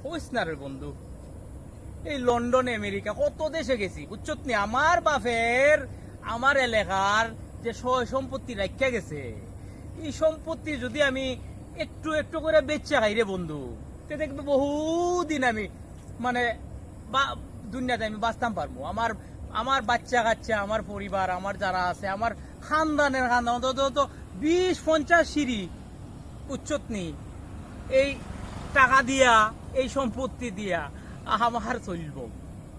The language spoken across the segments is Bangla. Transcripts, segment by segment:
হইস না রে বন্ধু। এই লন্ডন আমেরিকা কত দেশে গেছি বুঝছত নি, আমার বাপের আমার এলাকার যে সয় সম্পত্তি রাখিয়া গেছে, এই সম্পত্তি যদি আমি একটু একটু করে বেচা খাই রে বন্ধু, তে দেখবে বহুদিন আমি মানে দুনিয়াতে আমি বাঁচতাম পারবো। আমার আমার বাচ্চা কাচ্চা, আমার পরিবার, আমার যারা আছে, আমার খানদানের খানদান অন্তত 20-50 সিঁড়ি বুঝছত নি, এই টাকা দিয়া এই সম্পত্তি দিয়া আমার চলব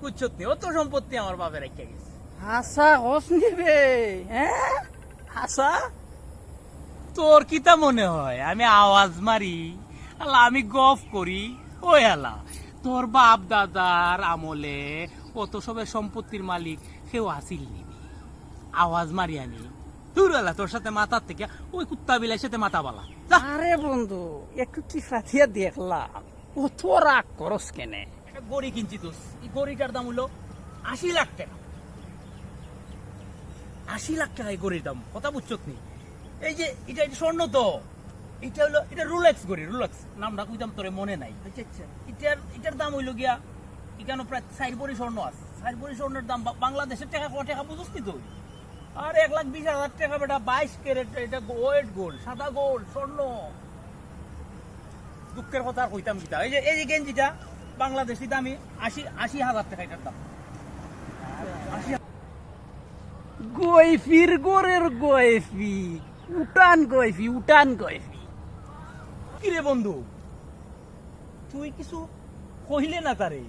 বুঝছত নি। অত সম্পত্তি আমার বাপে রেখে গেছে। হাসা হস নিবে হ্যাঁ হাসা। তোর কিতা মনে হয় আমি আওয়াজ মারি আল্লাহ আমি গফ করি? ওই আলা তোর বাপ দাদার আমলে অত সবের সম্পত্তির মালিক কেউ আসিল নিবি? আওয়াজ মারি আমি? তুই আলা তোর সাথে মাথার থেকে ওই কুত্তা বিলার সাথে মাথা বালা। আরে বন্ধু একটু টিফাতিয়া দেখলাম, অত রাগ করস কেনে? একটা গড়ি কিনছি তোস, এই গড়িটার দাম হলো 80 লাখ টাকা। 80 লাখ টাকা এই গড়ির দাম, কথা বুঝছত নি? এই যে এটা স্বর্ণ তো, এটা হলো এটা রোলেক্স গড়ি, রোলেক্স নামটা কইতাম তোরে মনে নাই। এটার দাম হইলো গিয়া এখানে প্রায় 4 ভরি স্বর্ণ আছে। 4 ভরি স্বর্ণের দাম বাংলাদেশের টাকা কত টাকা বুঝছ নি তুই? আর 1,20,000 টাকা বেটা, 22 ক্যারেট, এটা ওয়েট গোল্ড, সাদা গোল্ড, স্বর্ণ। দুঃখের কথা আর কইতাম কিতা, এই যে গেঞ্জিটা বাংলাদেশি দামি 80,000 টাকা এটার দাম। গয়ফির গোরের গয়ফি, উঠান গয়ফি, উঠান গয়ফি। কিরে বন্ধু তুই কিছু কইলে না তারে?